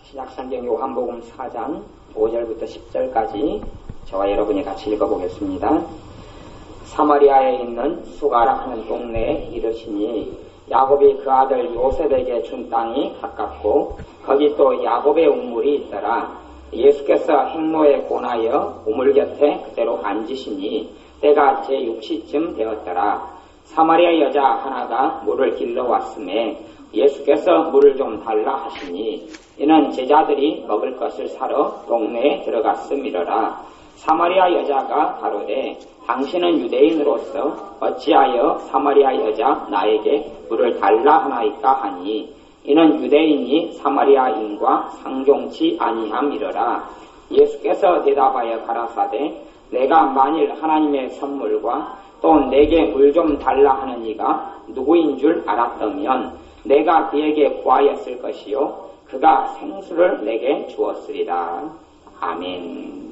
신약성경 요한복음 4장 5절부터 10절까지 저와 여러분이 같이 읽어보겠습니다. 사마리아에 있는 수가라 하는 동네에 이르시니 야곱이 그 아들 요셉에게 준 땅이 가깝고 거기 또 야곱의 우물이 있더라. 예수께서 행로에 권하여 우물 곁에 그대로 앉으시니 때가 제6시쯤 되었더라. 사마리아 여자 하나가 물을 길러 왔음에 예수께서 물을 좀 달라 하시니 이는 제자들이 먹을 것을 사러 동네에 들어갔음이러라. 사마리아 여자가 가로되 당신은 유대인으로서 어찌하여 사마리아 여자 나에게 물을 달라 하나이까 하니 이는 유대인이 사마리아인과 상종치 아니함이러라. 예수께서 대답하여 가라사대 내가 만일 하나님의 선물과 또 내게 물 좀 달라 하는 이가 누구인 줄 알았다면 내가 그에게 구하였을 것이요 그가 생수를 내게 주었으리라. 아멘.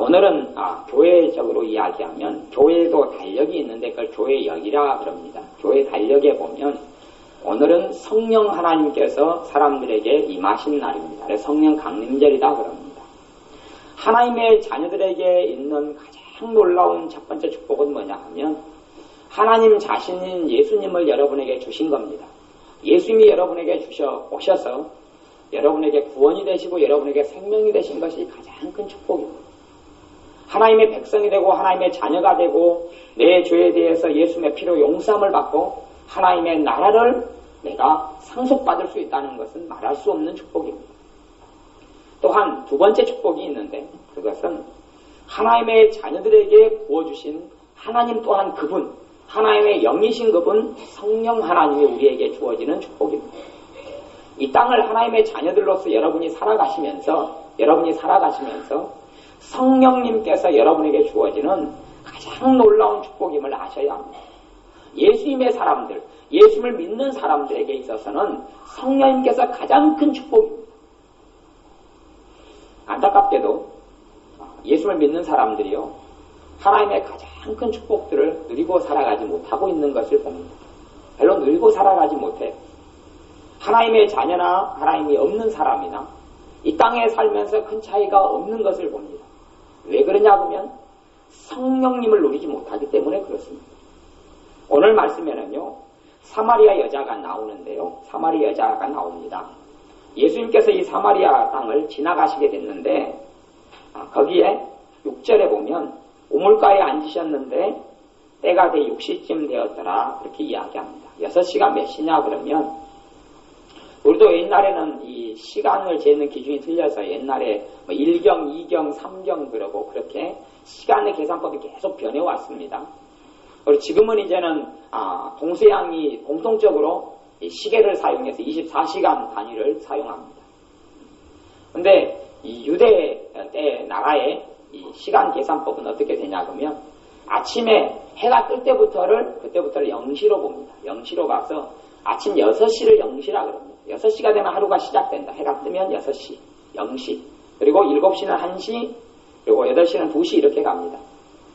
오늘은 교회적으로 이야기하면 교회도 달력이 있는데 그걸 교회역이라 그럽니다. 교회 달력에 보면 오늘은 성령 하나님께서 사람들에게 임하신 날입니다. 그래서 성령 강림절이다 그럽니다. 하나님의 자녀들에게 있는 가장 놀라운 첫 번째 축복은 뭐냐 하면 하나님 자신인 예수님을 여러분에게 주신 겁니다. 예수님이 여러분에게 오셔서 여러분에게 구원이 되시고 여러분에게 생명이 되신 것이 가장 큰 축복입니다. 하나님의 백성이 되고 하나님의 자녀가 되고 내 죄에 대해서 예수님의 피로 용서함을 받고 하나님의 나라를 내가 상속받을 수 있다는 것은 말할 수 없는 축복입니다. 또한 두 번째 축복이 있는데 그것은 하나님의 자녀들에게 부어주신 하나님 또한 그분, 하나님의 영이신 그분 성령 하나님이 우리에게 주어지는 축복입니다. 이 땅을 하나님의 자녀들로서 여러분이 살아가시면서 성령님께서 여러분에게 주어지는 가장 놀라운 축복임을 아셔야 합니다. 예수님의 사람들, 예수님을 믿는 사람들에게 있어서는 성령님께서 가장 큰 축복입니다. 안타깝게도 예수님을 믿는 사람들이요 하나님의 가장 큰 축복들을 누리고 살아가지 못하고 있는 것을 봅니다. 별로 누리고 살아가지 못해요. 하나님의 자녀나 하나님이 없는 사람이나 이 땅에 살면서 큰 차이가 없는 것을 봅니다. 왜 그러냐 하면 성령님을 누리지 못하기 때문에 그렇습니다. 오늘 말씀에는요 사마리아 여자가 나오는데요. 사마리아 여자가 나옵니다. 예수님께서 이 사마리아 땅을 지나가시게 됐는데 거기에 6절에 보면 우물가에 앉으셨는데 때가 돼 6시쯤 되었더라 그렇게 이야기합니다. 6시가 몇 시냐 그러면 우리도 옛날에는 이 시간을 재는 기준이 틀려서 옛날에 1경, 2경, 3경 그러고 그렇게 시간의 계산법이 계속 변해왔습니다. 그리고 지금은 이제는 동서양이 공통적으로 시계를 사용해서 24시간 단위를 사용합니다. 근데 이 유대 때 나라의 이 시간 계산법은 어떻게 되냐 그러면 아침에 해가 뜰 때부터를 0시로 봅니다. 0시로 봐서 아침 6시를 0시라 그럽니다. 6시가 되면 하루가 시작된다. 해가 뜨면 6시, 0시. 그리고 7시는 1시, 그리고 8시는 2시 이렇게 갑니다.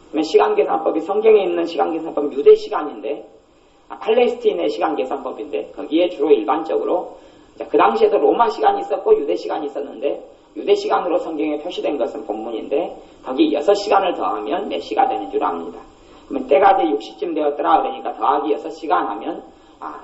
그러면 시간계산법이 성경에 있는 시간계산법은 유대 시간인데 팔레스틴의 시간계산법인데 거기에 주로 일반적으로 그 당시에도 로마 시간이 있었고 유대 시간이 있었는데 유대 시간으로 성경에 표시된 것은 본문인데 거기 6시간을 더하면 몇 시가 되는 줄 압니다. 그러면 때가 돼 6시쯤 되었더라 그러니까 더하기 6시간 하면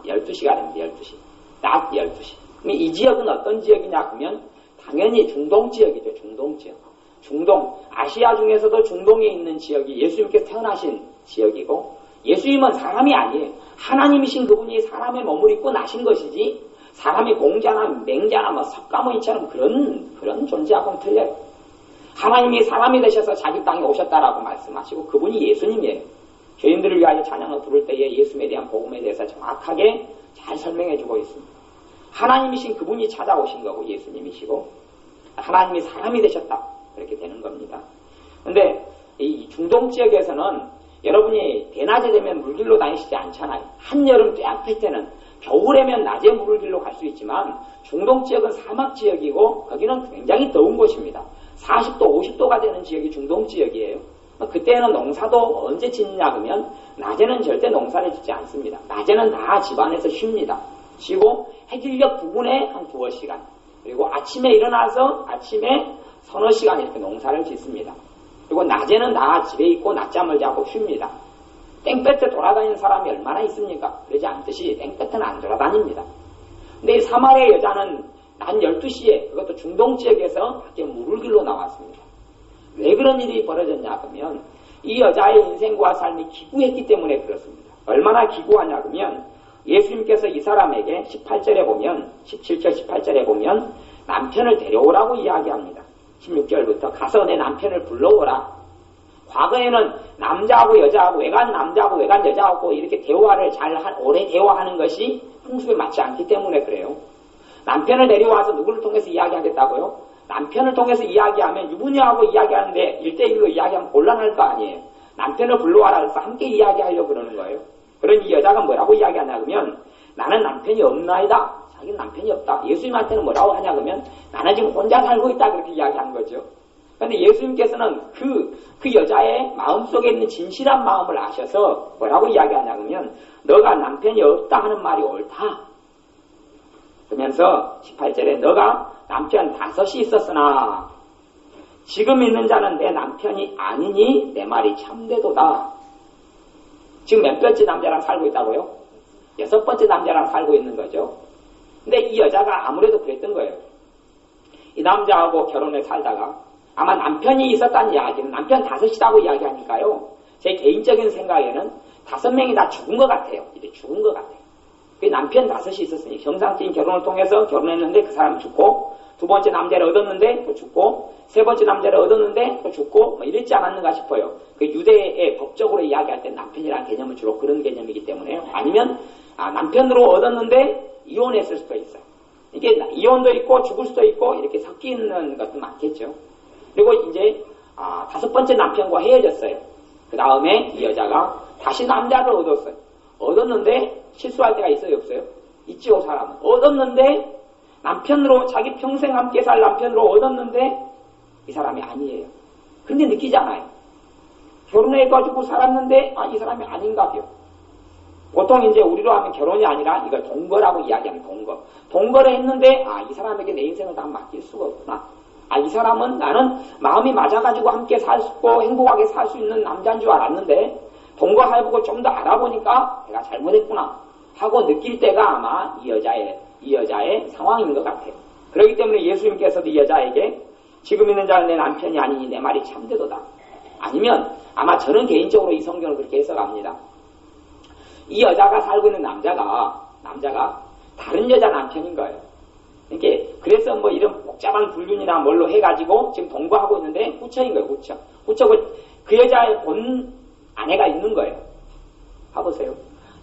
12시가 됩니다. 12시. 낮 12시. 그럼 이 지역은 어떤 지역이냐 하면 당연히 중동 지역이죠. 중동 지역. 중동, 아시아 중에서도 중동에 있는 지역이 예수님께서 태어나신 지역이고 예수님은 사람이 아니에요. 하나님이신 그분이 사람의 몸을 입고 나신 것이지 사람이 공자나 맹자나 석가모니처럼 그런 존재하고는 틀려요. 하나님이 사람이 되셔서 자기 땅에 오셨다라고 말씀하시고 그분이 예수님이에요. 죄인들을 위하여 찬양을 부를 때에 예수님에 대한 복음에 대해서 정확하게 잘 설명해주고 있습니다. 하나님이신 그분이 찾아오신 거고 예수님이시고 하나님이 사람이 되셨다 그렇게 되는 겁니다. 근데 이 중동 지역에서는 여러분이 대낮에 되면 물길로 다니시지 않잖아요. 한여름 떼약할 때는 겨울에면 낮에 물을 길로 갈 수 있지만 중동 지역은 사막 지역이고 거기는 굉장히 더운 곳입니다. 40도, 50도가 되는 지역이 중동 지역이에요. 그때는 농사도 언제 짓느냐 그러면 낮에는 절대 농사를 짓지 않습니다. 낮에는 다 집안에서 쉽니다. 쉬고 해질녘 부근에 한 2시간, 그리고 아침에 일어나서 아침에 서너 시간 이렇게 농사를 짓습니다. 그리고 낮에는 다 집에 있고 낮잠을 자고 쉽니다. 땡볕에 돌아다니는 사람이 얼마나 있습니까? 그러지 않듯이 땡볕은 안 돌아다닙니다. 근데 이 사마리아 여자는 낮 12시에 그것도 중동 지역에서 밖에 물을 길러 나왔습니다. 왜 그런 일이 벌어졌냐 그러면 이 여자의 인생과 삶이 기구했기 때문에 그렇습니다. 얼마나 기구하냐 그러면 예수님께서 이 사람에게 18절에 보면 17절 18절에 보면 남편을 데려오라고 이야기합니다. 16절부터 가서 내 남편을 불러오라. 과거에는 남자하고 여자하고 외간 남자하고 외간 여자하고 이렇게 대화를 오래 대화하는 것이 풍습에 맞지 않기 때문에 그래요. 남편을 데려와서 누구를 통해서 이야기하겠다고요? 남편을 통해서 이야기하면 유부녀하고 이야기하는데 1대1로 이야기하면 곤란할 거 아니에요. 남편을 불러와라 해서 함께 이야기하려고 그러는 거예요. 그런 이 여자가 뭐라고 이야기하냐 그러면 나는 남편이 없나이다. 자기는 남편이 없다. 예수님한테는 뭐라고 하냐 그러면 나는 지금 혼자 살고 있다. 그렇게 이야기한 거죠. 그런데 예수님께서는 그 여자의 마음속에 있는 진실한 마음을 아셔서 뭐라고 이야기하냐 그러면 너가 남편이 없다 하는 말이 옳다. 그러면서 18절에 너가 남편 5이 있었으나 지금 있는 자는 내 남편이 아니니 내 말이 참되도다. 지금 몇 번째 남자랑 살고 있다고요? 6번째 남자랑 살고 있는 거죠. 근데 이 여자가 아무래도 그랬던 거예요. 이 남자하고 결혼해 살다가 아마 남편이 있었다는 이야기는 남편 5이라고 이야기하니까요. 제 개인적인 생각에는 5명이 다 죽은 것 같아요. 이제 죽은 것 같아요. 그 남편 5이 있었으니 정상적인 결혼을 통해서 결혼했는데 그 사람이 죽고 2번째 남자를 얻었는데 또 죽고 3번째 남자를 얻었는데 또 죽고 뭐 이랬지 않았는가 싶어요. 그 유대의 법적으로 이야기할 때 남편이라는 개념은 주로 그런 개념이기 때문에요. 아니면 남편으로 얻었는데 이혼했을 수도 있어요. 이게 이혼도 있고 죽을 수도 있고 이렇게 섞이는 것도 많겠죠. 그리고 이제 5번째 남편과 헤어졌어요. 그 다음에 이 여자가 다시 남자를 얻었어요. 얻었는데 실수할 때가 있어요 없어요? 있지요. 사람은 얻었는데 남편으로 자기 평생 함께 살 남편으로 얻었는데 이 사람이 아니에요. 근데 느끼잖아요. 결혼해가지고 살았는데 이 사람이 아닌가요. 보통 이제 우리로 하면 결혼이 아니라 이걸 동거라고 이야기하는 동거. 동거를 했는데 이 사람에게 내 인생을 다 맡길 수가 없구나. 이 사람은 나는 마음이 맞아가지고 함께 살고 행복하게 살 수 있는 남자인 줄 알았는데 동거해보고 좀 더 알아보니까 내가 잘못했구나 하고 느낄 때가 아마 이 여자의 상황인 것 같아요. 그렇기 때문에 예수님께서도 이 여자에게 지금 있는 자는 내 남편이 아니니 내 말이 참되도다. 아니면 아마 저는 개인적으로 이 성경을 그렇게 해석합니다. 이 여자가 살고 있는 남자가 다른 여자 남편인 거예요. 그래서 뭐 이런 복잡한 불륜이나 뭘로 해가지고 지금 동거하고 있는데 후처인 거예요. 후처고 그 여자의 본 아내가 있는 거예요. 봐보세요.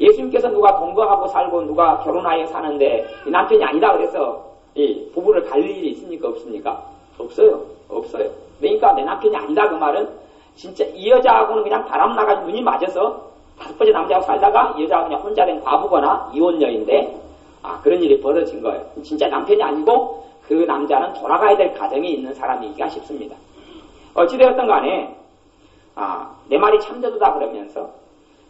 예수님께서 누가 동거하고 살고 누가 결혼하여 사는데 이 남편이 아니다 그래서 이 부부를 갈릴 일이 있습니까? 없습니까? 없어요. 그러니까 내 남편이 아니다 그 말은 진짜 이 여자하고는 그냥 바람 나가지고 눈이 맞아서 5번째 남자하고 살다가 이 여자가 그냥 혼자 된 과부거나 이혼녀인데 그런 일이 벌어진 거예요. 진짜 남편이 아니고 그 남자는 돌아가야 될 가정이 있는 사람이기가 싶습니다. 어찌되었든 간에 내 말이 참되도다 그러면서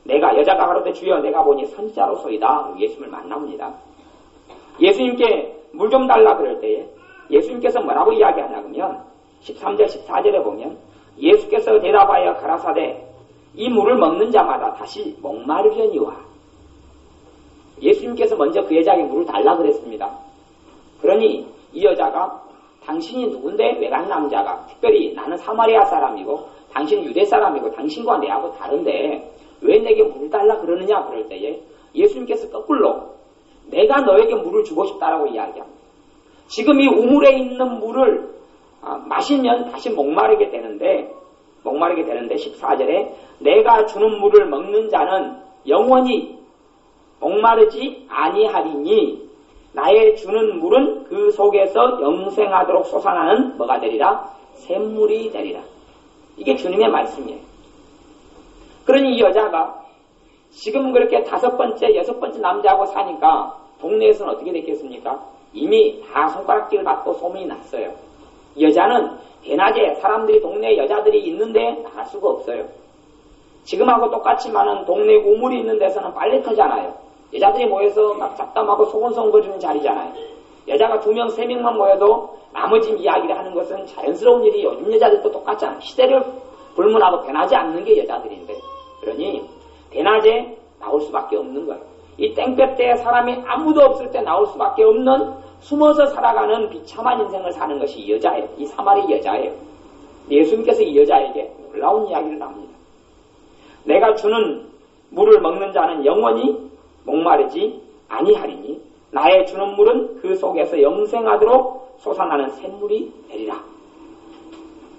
여자가 가로되 주여 내가 보니 선지자로소이다 예수님을 만납니다. 예수님께 물 좀 달라 그럴 때에 예수님께서 뭐라고 이야기하냐 그러면 13절 14절에 보면 예수께서 대답하여 가라사대 이 물을 먹는 자마다 다시 목마르려니와. 예수님께서 먼저 그 여자에게 물을 달라 그랬습니다. 그러니 이 여자가 당신이 누군데 외간 남자가 특별히 나는 사마리아 사람이고 당신은 유대 사람이고 당신과 내하고 다른데 왜 내게 물을 달라 그러느냐 그럴 때에 예수님께서 거꾸로 내가 너에게 물을 주고 싶다라고 이야기합니다. 지금 이 우물에 있는 물을 마시면 다시 목마르게 되는데 14절에 내가 주는 물을 먹는 자는 영원히 목마르지 아니하리니 나의 주는 물은 그 속에서 영생하도록 솟아나는 뭐가 되리라? 샘물이 되리라. 이게 주님의 말씀이에요. 그러니 이 여자가 지금 그렇게 5번째, 6번째 남자하고 사니까 동네에서는 어떻게 됐겠습니까? 이미 다 손가락질 받고 소문이 났어요. 이 여자는 대낮에 사람들이 동네에 여자들이 있는데 나갈 수가 없어요. 지금하고 똑같지만은 동네 우물이 있는 데서는 빨래 터잖아요. 여자들이 모여서 막 잡담하고 소곤소곤거리는 자리잖아요. 여자가 2명, 3명만 모여도 나머지 이야기를 하는 것은 자연스러운 일이 요즘 여자들도 똑같잖아요. 시대를 불문하고 변하지 않는 게 여자들인데. 그러니 대낮에 나올 수밖에 없는 거예요. 이 땡볕 때에 사람이 아무도 없을 때 나올 수밖에 없는 숨어서 살아가는 비참한 인생을 사는 것이 이 여자예요. 이 사마리 여자예요. 예수님께서 이 여자에게 놀라운 이야기를 합니다. 내가 주는 물을 먹는 자는 영원히 목마르지 아니하리니 나의 주는 물은 그 속에서 영생하도록 솟아나는 샘물이 되리라.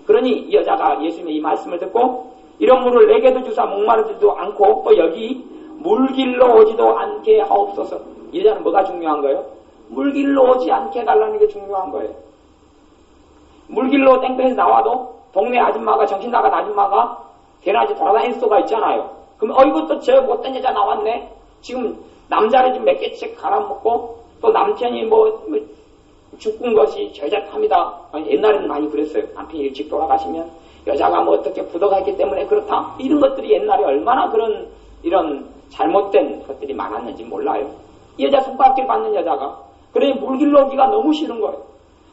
그러니 이 여자가 예수님의 이 말씀을 듣고 이런 물을 내게도 주사 목마르지도 않고 또 여기 물길로 오지도 않게 하옵소서. 이 여자는 뭐가 중요한 거예요? 물길로 오지 않게 해달라는 게 중요한 거예요. 물길로 땡볕에서 나와도 동네 아줌마가 정신 나간 아줌마가 대낮에 돌아다닐 수가 있잖아요. 그럼 어이구 또 저 못된 여자 나왔네. 지금 남자를 좀 몇 개씩 갈아먹고 또 남편이 뭐 죽은 것이 죄작합니다. 옛날에는 많이 그랬어요. 남편이 일찍 돌아가시면 여자가 뭐 어떻게 부도갔기 때문에 그렇다. 이런 것들이 옛날에 얼마나 그런 이런 잘못된 것들이 많았는지 몰라요. 이 여자 손가락질 받는 여자가 그러니 물길로 오기가 너무 싫은 거예요.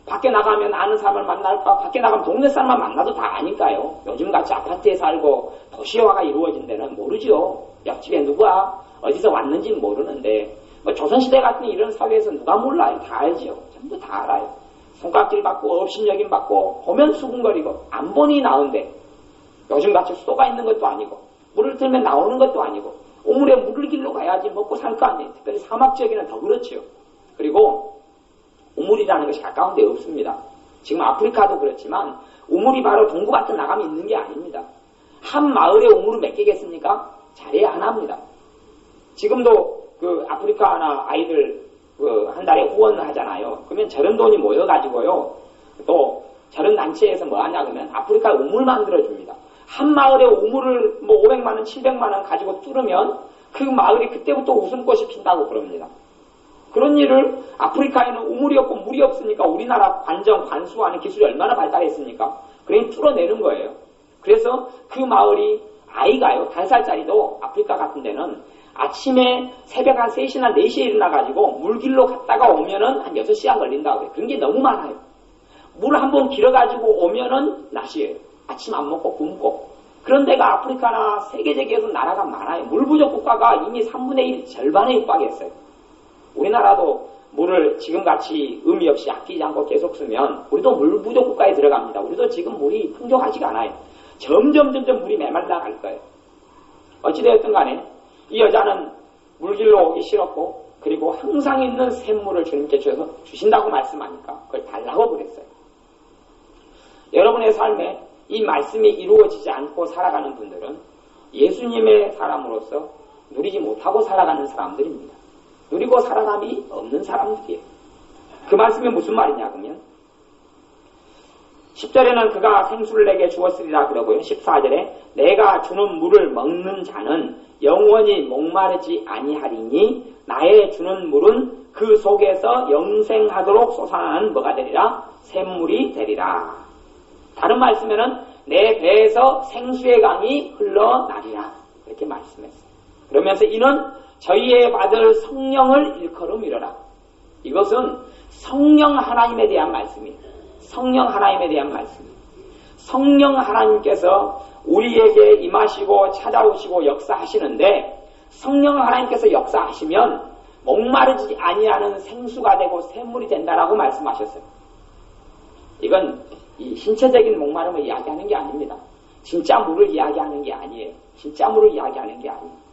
밖에 나가면 아는 사람을 만날까? 밖에 나가면 동네 사람만 만나도 다 아니까요. 요즘같이 아파트에 살고 도시화가 이루어진 데는 모르죠. 옆집에 누가 어디서 왔는지 모르는데 뭐 조선시대 같은 이런 사회에서 누가 몰라요. 다 알죠. 전부 다 알아요. 손가락질 받고 업신여김 받고 보면 수군거리고 안 보니 나은데 요즘같이 수도가 있는 것도 아니고 물을 틀면 나오는 것도 아니고 우물에 물을 길러 가야지 먹고 살 거 아니에요. 특별히 사막 지역에는 더 그렇죠. 그리고 우물이라는 것이 가까운 데 없습니다. 지금 아프리카도 그렇지만 우물이 바로 동구 같은 나가면 있는 게 아닙니다. 한 마을에 우물을 몇 개겠습니까? 자리에 하나입니다. 지금도 그 아프리카나 아이들 한 달에 후원을 하잖아요. 그러면 저런 돈이 모여가지고요. 또 저런 단체에서 뭐 하냐 그러면 아프리카 우물 만들어줍니다. 한 마을에 우물을 뭐 500만원, 700만원 가지고 뚫으면 그 마을이 그때부터 웃음꽃이 핀다고 그럽니다. 그런 일을 아프리카에는 우물이 없고 물이 없으니까 우리나라 관정, 관수하는 기술이 얼마나 발달했습니까? 그러니 뚫어내는 거예요. 그래서 그 마을이 아이가요, 5살짜리도 아프리카 같은 데는 아침에 새벽 한 3시나 4시에 일어나가지고 물길로 갔다가 오면은 한 6시간 걸린다고 해요. 그런 게 너무 많아요. 물 한 번 길어가지고 오면은 낮이에요. 아침 안 먹고 굶고. 그런 데가 아프리카나 세계적으로 나라가 많아요. 물 부족 국가가 이미 3분의 1 절반에 육박했어요. 우리나라도 물을 지금같이 의미 없이 아끼지 않고 계속 쓰면 우리도 물 부족 국가에 들어갑니다. 우리도 지금 물이 풍족하지가 않아요. 점점 물이 메말라 갈 거예요. 어찌되었든 간에 이 여자는 물길로 오기 싫었고 그리고 항상 있는 샘물을 주님께 주신다고 말씀하니까 그걸 달라고 그랬어요. 여러분의 삶에 이 말씀이 이루어지지 않고 살아가는 분들은 예수님의 사람으로서 누리지 못하고 살아가는 사람들입니다. 누리고 살아남이 없는 사람들이에요. 그 말씀이 무슨 말이냐 그러면 10절에는 그가 생수를 내게 주었으리라 그러고요. 14절에 내가 주는 물을 먹는 자는 영원히 목마르지 아니하리니 나의 주는 물은 그 속에서 영생하도록 솟아나는 뭐가 되리라? 샘물이 되리라. 다른 말씀에는 내 배에서 생수의 강이 흘러나리라. 이렇게 말씀했어요. 그러면서 이는 저희의 받을 성령을 일컬음 이러라. 이것은 성령 하나님에 대한 말씀이에요. 성령 하나님에 대한 말씀이에요. 성령 하나님께서 우리에게 임하시고 찾아오시고 역사하시는데 성령 하나님께서 역사하시면 목마르지 아니하는 생수가 되고 샘물이 된다라고 말씀하셨어요. 이건 이 신체적인 목마름을 이야기하는 게 아닙니다. 진짜 물을 이야기하는 게 아니에요. 진짜 물을 이야기하는 게 아니에요.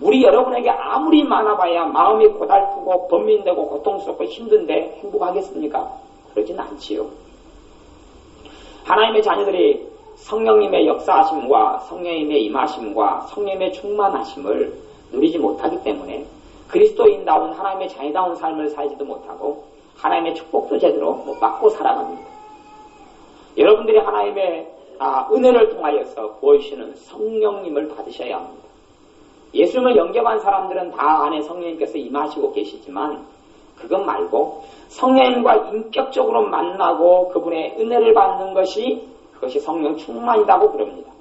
물이 여러분에게 아무리 많아봐야 마음이 고달프고 번민되고 고통스럽고 힘든데 행복하겠습니까? 그러진 않지요. 하나님의 자녀들이 성령님의 역사하심과 성령님의 임하심과 성령님의 충만하심을 누리지 못하기 때문에 그리스도인다운 하나님의 자녀다운 삶을 살지도 못하고 하나님의 축복도 제대로 못 받고 살아갑니다. 여러분들이 하나님의 은혜를 통하여서 보여주시는 성령님을 받으셔야 합니다. 예수님을 영접한 사람들은 다 안에 성령님께서 임하시고 계시지만 그것 말고 성령님과 인격적으로 만나고 그분의 은혜를 받는 것이 그것이 성령 충만이라고 그럽니다.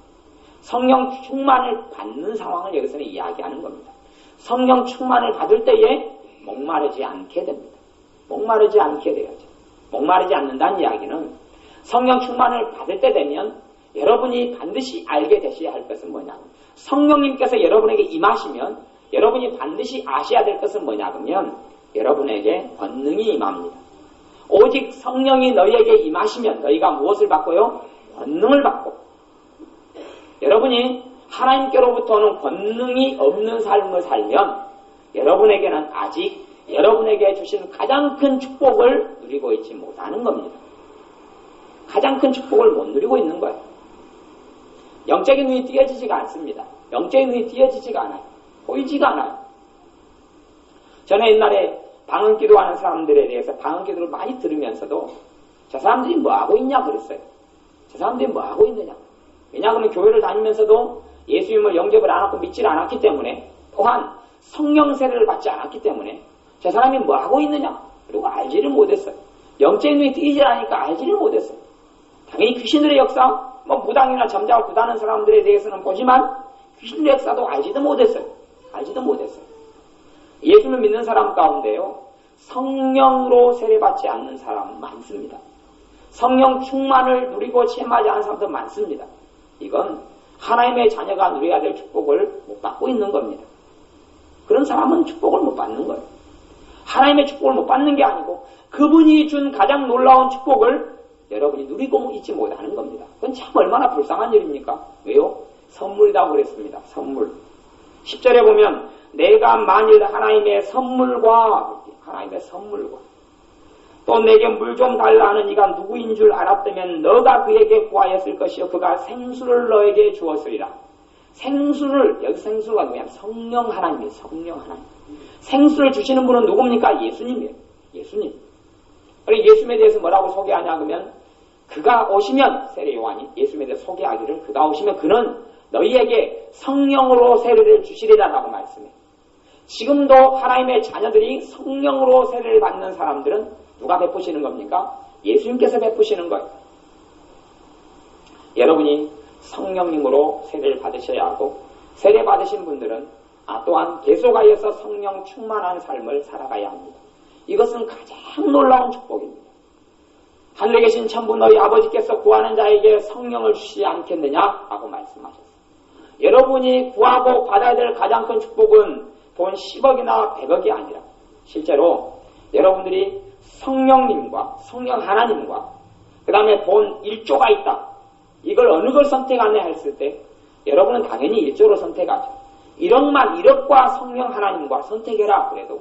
성령 충만을 받는 상황을 여기서는 이야기하는 겁니다. 성령 충만을 받을 때에 목마르지 않게 됩니다. 목마르지 않게 돼야죠. 목마르지 않는다는 이야기는 성령 충만을 받을 때 되면 여러분이 반드시 알게 되셔야 할 것은 뭐냐면 성령님께서 여러분에게 임하시면 여러분이 반드시 아셔야 될 것은 뭐냐면 여러분에게 권능이 임합니다. 오직 성령이 너희에게 임하시면 너희가 무엇을 받고요? 권능을 받고 여러분이 하나님께로부터 오는 권능이 없는 삶을 살면 여러분에게는 아직 여러분에게 주신 가장 큰 축복을 누리고 있지 못하는 겁니다. 가장 큰 축복을 못 누리고 있는 거예요. 영적인 눈이 띄어지지가 않습니다. 영적인 눈이 띄어지지가 않아요. 보이지가 않아요. 저는 옛날에 방언기도하는 사람들에 대해서 방언기도를 많이 들으면서도 저 사람들이 뭐하고 있냐 그랬어요. 저 사람들이 뭐하고 있느냐. 왜냐하면 교회를 다니면서도 예수님을 영접을 안 하고 믿질 않았기 때문에 또한 성령 세례를 받지 않았기 때문에 저 사람이 뭐하고 있느냐 그리고 알지를 못했어요. 영적인 눈이 띄지 않으니까 알지를 못했어요. 당연히 귀신들의 역사 무당이나 점자가 구다는 사람들에 대해서는 보지만 귀신들의 역사도 알지도 못했어요. 알지도 못했어요. 예수를 믿는 사람 가운데요 성령으로 세례받지 않는 사람은 많습니다. 성령 충만을 누리고 체험하지 않은 사람도 많습니다. 이건 하나님의 자녀가 누려야 될 축복을 못 받고 있는 겁니다. 그런 사람은 축복을 못 받는 거예요. 하나님의 축복을 못 받는 게 아니고 그분이 준 가장 놀라운 축복을 여러분이 누리고 있지 못하는 겁니다. 그건 참 얼마나 불쌍한 일입니까? 왜요? 선물이라고 그랬습니다. 선물. 10절에 보면 내가 만일 하나님의 선물과 또 내게 물 좀 달라 하는 이가 누구인 줄 알았다면 너가 그에게 구하였을 것이요 그가 생수를 너에게 주었으리라. 생수를 여기 생수가 누구냐? 성령 하나님이에요. 성령 하나님. 생수를 주시는 분은 누굽니까? 예수님이에요. 예수님. 그리고 예수님에 대해서 뭐라고 소개하냐 그러면 그가 오시면 세례 요한이 예수님에 대해서 소개하기를 그가 오시면 그는 너희에게 성령으로 세례를 주시리라라고 말씀해요. 지금도 하나님의 자녀들이 성령으로 세례를 받는 사람들은 누가 베푸시는 겁니까? 예수님께서 베푸시는 거예요. 여러분이 성령님으로 세례를 받으셔야 하고 세례 받으신 분들은 또한 계속하여서 성령 충만한 삶을 살아가야 합니다. 이것은 가장 놀라운 축복입니다. 하늘에 계신 천부 너희 아버지께서 구하는 자에게 성령을 주시지 않겠느냐라고 말씀하셨어요. 여러분이 구하고 받아야 될 가장 큰 축복은 돈 10억이나 100억이 아니라 실제로 여러분들이 성령님과 성령 하나님과 그 다음에 돈 1조가 있다. 이걸 어느 걸 선택하냐 했을 때 여러분은 당연히 1조를 선택하죠. 1억과 성령 하나님과 선택해라 그래도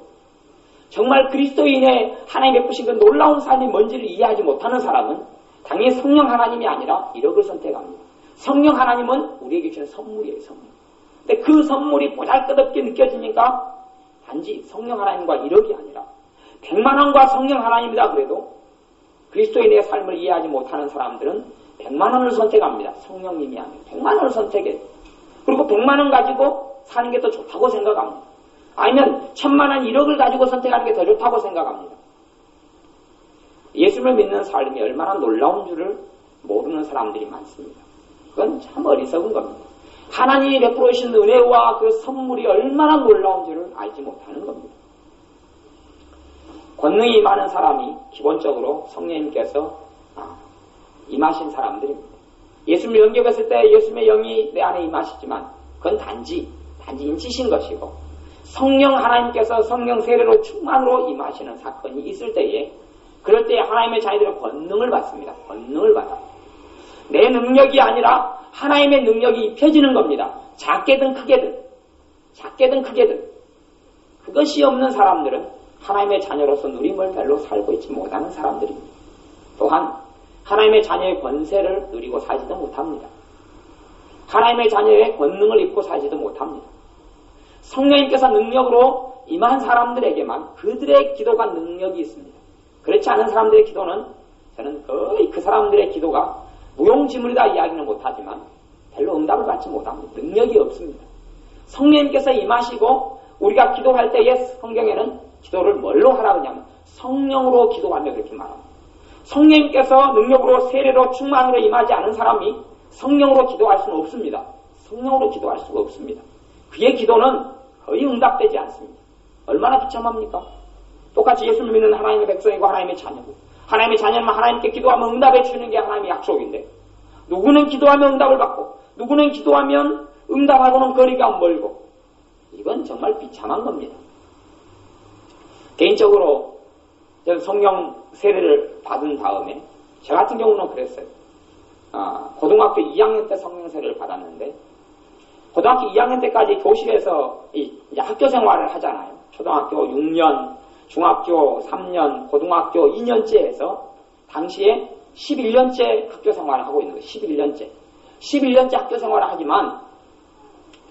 정말 그리스도인의 하나님 베푸신 그 놀라운 삶이 뭔지를 이해하지 못하는 사람은 당연히 성령 하나님이 아니라 1억을 선택합니다. 성령 하나님은 우리에게 주는 선물이에요. 선물. 근데 그 선물이 보잘것없게 느껴지니까 단지 성령 하나님과 1억이 아니라 100만 원과 성령 하나님이다 그래도 그리스도인의 삶을 이해하지 못하는 사람들은 100만 원을 선택합니다. 성령님이 아니라 100만 원을 선택해요. 그리고 100만 원 가지고 사는 게 더 좋다고 생각합니다. 아니면 1000만 원 1억을 가지고 선택하는 게 더 좋다고 생각합니다. 예수를 믿는 삶이 얼마나 놀라운 줄을 모르는 사람들이 많습니다. 그건 참 어리석은 겁니다. 하나님이 베풀어 주신 은혜와 그 선물이 얼마나 놀라운 줄을 알지 못하는 겁니다. 권능이 임하는 사람이 기본적으로 성령님께서 임하신 사람들입니다. 예수님을 영접했을 때 예수님의 영이 내 안에 임하시지만 그건 단지 인치신 것이고 성령 하나님께서 성령 세례로 충만으로 임하시는 사건이 있을 때에 그럴 때에 하나님의 자녀들은 권능을 받습니다. 권능을 받아. 내 능력이 아니라 하나님의 능력이 입혀지는 겁니다. 작게든 크게든 그것이 없는 사람들은 하나님의 자녀로서 누림을 별로 살고 있지 못하는 사람들입니다. 또한 하나님의 자녀의 권세를 누리고 살지도 못합니다. 하나님의 자녀의 권능을 입고 살지도 못합니다. 성령님께서 능력으로 임한 사람들에게만 그들의 기도가 능력이 있습니다. 그렇지 않은 사람들의 기도는 저는 거의 그 사람들의 기도가 무용지물이다 이야기는 못하지만 별로 응답을 받지 못합니다. 능력이 없습니다. 성령님께서 임하시고 우리가 기도할 때에 성경에는 기도를 뭘로 하라고 하냐면 성령으로 기도하며 그렇게 말합니다. 성령님께서 능력으로 세례로 충만으로 임하지 않은 사람이 성령으로 기도할 수는 없습니다. 성령으로 기도할 수가 없습니다. 그의 기도는 거의 응답되지 않습니다. 얼마나 비참합니까? 똑같이 예수를 믿는 하나님의 백성이고 하나님의 자녀고, 하나님의 자녀는 하나님께 기도하면 응답해 주는 게 하나님의 약속인데, 누구는 기도하면 응답을 받고 누구는 기도하면 응답하고는 거리가 멀고, 이건 정말 비참한 겁니다. 개인적으로 저는 성령 세례를 받은 다음에, 저 같은 경우는 그랬어요. 고등학교 2학년 때 성령 세례를 받았는데, 고등학교 2학년 때까지 교실에서 이제 학교 생활을 하잖아요. 초등학교 6년, 중학교 3년, 고등학교 2년째 해서 당시에 11년째 학교 생활을 하고 있는 거예요. 11년째 학교 생활을 하지만,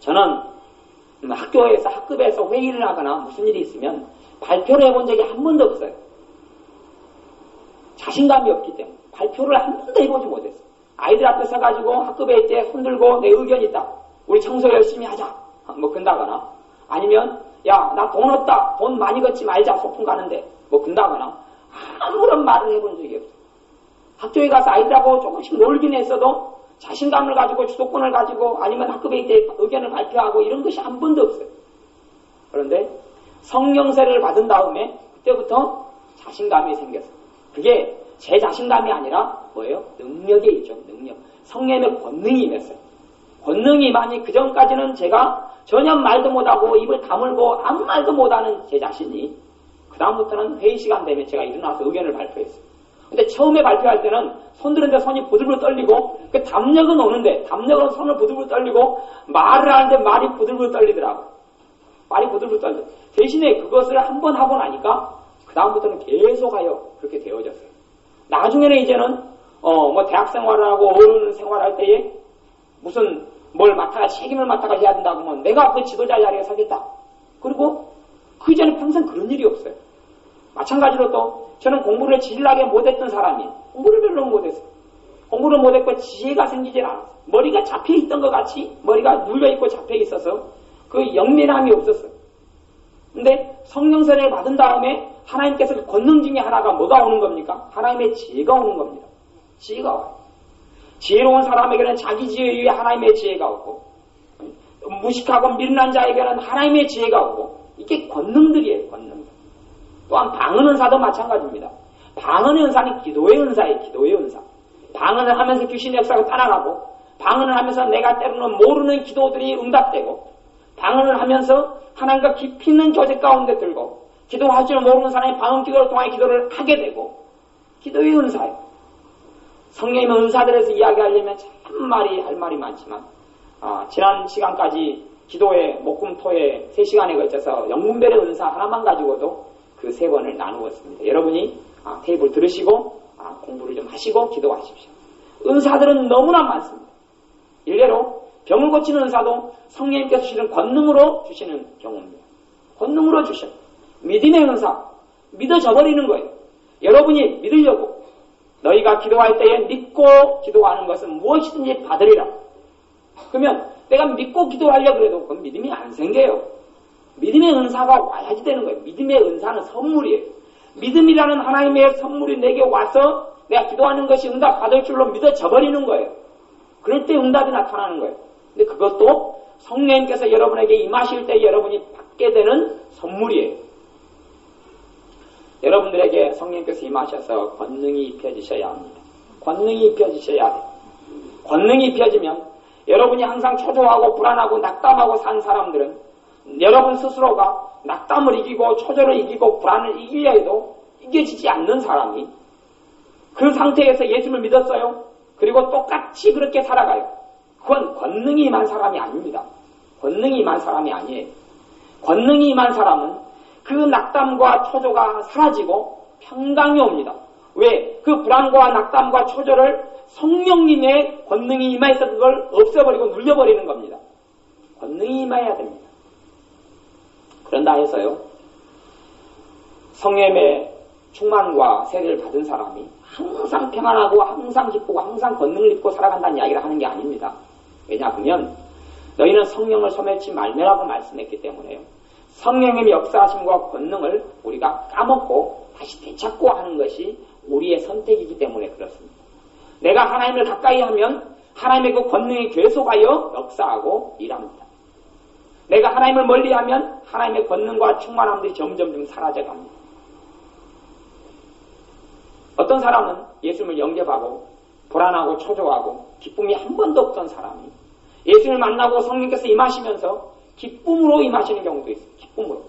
저는 학교에서, 학급에서 회의를 하거나 무슨 일이 있으면 발표를 해본 적이 한 번도 없어요. 자신감이 없기 때문에 발표를 한 번도 해보지 못했어요. 아이들 앞에 서가지고 학급에 이제 손들고 내 의견이 있다, 우리 청소 열심히 하자, 뭐 근다거나, 아니면 야, 나 돈 없다, 돈 많이 걷지 말자, 소풍 가는데, 뭐 근다거나, 아무런 말을 해본 적이 없어요. 학교에 가서 아이들하고 조금씩 놀긴 했어도 자신감을 가지고 주도권을 가지고 아니면 학급에 이제 의견을 발표하고 이런 것이 한 번도 없어요. 그런데 성령세를 받은 다음에 그때부터 자신감이 생겼어요. 그게 제 자신감이 아니라 뭐예요? 능력에 있죠. 능력. 성령의 권능이 임했어요. 권능이 임하니 그 전까지는 제가 전혀 말도 못하고 입을 다물고 아무 말도 못하는 제 자신이, 그 다음부터는 회의 시간 되면 제가 일어나서 의견을 발표했어요. 근데 처음에 발표할 때는 손 드는데 손이 부들부들 떨리고, 그 담력은 오는데 담력은 손을 부들부들 떨리고, 말을 하는데 말이 부들부들 떨리더라고. 말이 부들부들 떨려. 대신에 그것을 한번 하고 나니까 그 다음부터는 계속하여 그렇게 되어졌어요. 나중에는 이제는 뭐 대학 생활을 하고 어른 생활할 때에 무슨 뭘 맡아가, 책임을 맡아가 해야 된다고 하면 내가 그 지도자 자리에 서겠다. 그리고 그 전에 평생 그런 일이 없어요. 마찬가지로 또 저는 공부를 질나게 못했던 사람이에요. 공부를 별로 못했어요. 공부를 못했고 지혜가 생기질 않았어요. 머리가 잡혀있던 것 같이 머리가 눌려있고 잡혀있어서 그 영민함이 없었어요. 근데 성령세례를 받은 다음에 하나님께서 그 권능 중에 하나가 뭐가 오는 겁니까? 하나님의 지혜가 오는 겁니다. 지혜가 와요. 지혜로운 사람에게는 자기 지혜 위에 하나님의 지혜가 오고, 무식하고 미련한 자에게는 하나님의 지혜가 오고, 이게 권능들이에요. 권능들. 또한 방언 은사도 마찬가지입니다. 방언 은사는 기도의 은사예요. 기도의 은사. 방언을 하면서 귀신의 역사가 따라가고, 방언을 하면서 내가 때로는 모르는 기도들이 응답되고, 방언을 하면서 하나님과 깊이 있는 교제 가운데 들고, 기도할 줄 모르는 사람이 방언 기도를 통해 기도를 하게 되고, 기도의 은사예요. 성령의 은사들에서 이야기하려면 참 할 말이 많지만, 지난 시간까지 기도의 목금토의 3시간에 걸쳐서 영분별의 은사 하나만 가지고도 그 3번을 나누었습니다. 여러분이 테이블 들으시고 공부를 좀 하시고 기도하십시오. 은사들은 너무나 많습니다. 일례로 병을 고치는 은사도 성령님께서 주시는 권능으로 주시는 경우입니다. 권능으로 주셔. 믿음의 은사, 믿어져버리는 거예요. 여러분이 믿으려고 너희가 기도할 때에 믿고 기도하는 것은 무엇이든지 받으리라. 그러면 내가 믿고 기도하려고 해도 그건 믿음이 안 생겨요. 믿음의 은사가 와야지 되는 거예요. 믿음의 은사는 선물이에요. 믿음이라는 하나님의 선물이 내게 와서 내가 기도하는 것이 응답 받을 줄로 믿어져 버리는 거예요. 그럴 때 응답이 나타나는 거예요. 근데 그것도 성령님께서 여러분에게 임하실 때 여러분이 받게 되는 선물이에요. 여러분들에게 성령님께서 임하셔서 권능이 입혀지셔야 합니다. 권능이 입혀지셔야 돼요. 권능이 입혀지면 여러분이 항상 초조하고 불안하고 낙담하고 산 사람들은 여러분 스스로가 낙담을 이기고 초조를 이기고 불안을 이기려 해도 이겨지지 않는 사람이 그 상태에서 예수를 믿었어요. 그리고 똑같이 그렇게 살아가요. 그건 권능이 임한 사람이 아닙니다. 권능이 임한 사람이 아니에요. 권능이 임한 사람은 그 낙담과 초조가 사라지고 평강이 옵니다. 왜? 그 불안과 낙담과 초조를 성령님의 권능이 임하여서 그걸 없애버리고 눌려버리는 겁니다. 권능이 임해야 됩니다. 그런다 해서요, 성령의 충만과 세례를 받은 사람이 항상 평안하고 항상 기쁘고 항상 권능을 입고 살아간다는 이야기를 하는 게 아닙니다. 왜냐하면 너희는 성령을 소멸치 말매라고 말씀했기 때문에요. 성령의 역사하심과 권능을 우리가 까먹고 다시 되찾고 하는 것이 우리의 선택이기 때문에 그렇습니다. 내가 하나님을 가까이 하면 하나님의 그 권능이 계속하여 역사하고 일합니다. 내가 하나님을 멀리하면 하나님의 권능과 충만함들이 점점 사라져갑니다. 어떤 사람은 예수님을 영접하고 불안하고 초조하고 기쁨이 한 번도 없던 사람이 예수님을 만나고 성령께서 임하시면서 기쁨으로 임하시는 경우도 있어요. 기쁨으로.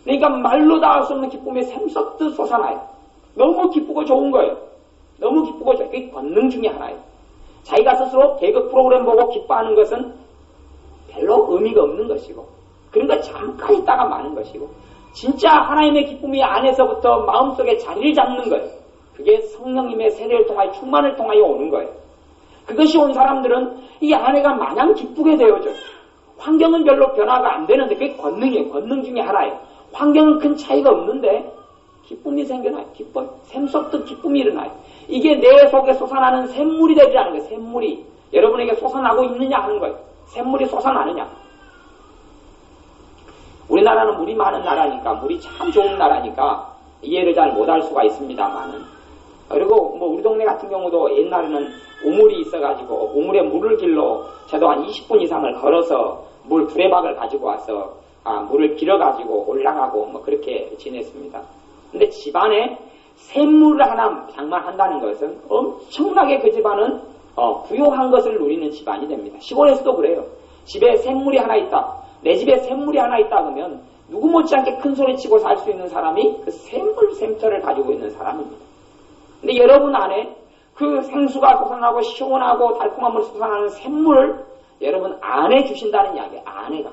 그러니까 말로 다 할 수 없는 기쁨이 샘솟듯 솟아나요. 너무 기쁘고 좋은 거예요. 너무 기쁘고 좋아요. 그게 권능 중에 하나예요. 자기가 스스로 개그 프로그램 보고 기뻐하는 것은 별로 의미가 없는 것이고, 그러니까 잠깐 있다가 마는 것이고, 진짜 하나님의 기쁨이 안에서부터 마음속에 자리를 잡는 거예요. 그게 성령님의 세례를 통하여 충만을 통하여 오는 거예요. 그것이 온 사람들은 이 안에가 마냥 기쁘게 되어져요. 환경은 별로 변화가 안 되는데 그게 권능이에요. 권능 중에 하나예요. 환경은 큰 차이가 없는데 기쁨이 생겨나요. 기뻐요. 샘솟듯 기쁨이 일어나요. 이게 내 속에 솟아나는 샘물이 되리라는 거예요. 샘물이 여러분에게 솟아나고 있느냐 하는 거예요. 샘물이 솟아나느냐. 우리나라는 물이 많은 나라니까, 물이 참 좋은 나라니까 이해를 잘 못할 수가 있습니다만은, 그리고 뭐 우리 동네 같은 경우도 옛날에는 우물이 있어가지고 우물에 물을 길러 저도 한 20분 이상을 걸어서 물 두레박을 가지고 와서 물을 길어가지고 올라가고 뭐 그렇게 지냈습니다. 근데 집안에 샘물을 하나 장만한다는 것은 엄청나게 그 집안은 부요한 것을 누리는 집안이 됩니다. 시골에서도 그래요. 집에 샘물이 하나 있다. 내 집에 샘물이 하나 있다 그러면 누구 못지않게 큰 소리 치고 살 수 있는 사람이 그 샘물 샘터를 가지고 있는 사람입니다. 근데 여러분 안에 그 생수가 솟아나고 시원하고 달콤한 물 솟아나는 샘물을 여러분 안에 주신다는 이야기예요. 안에가.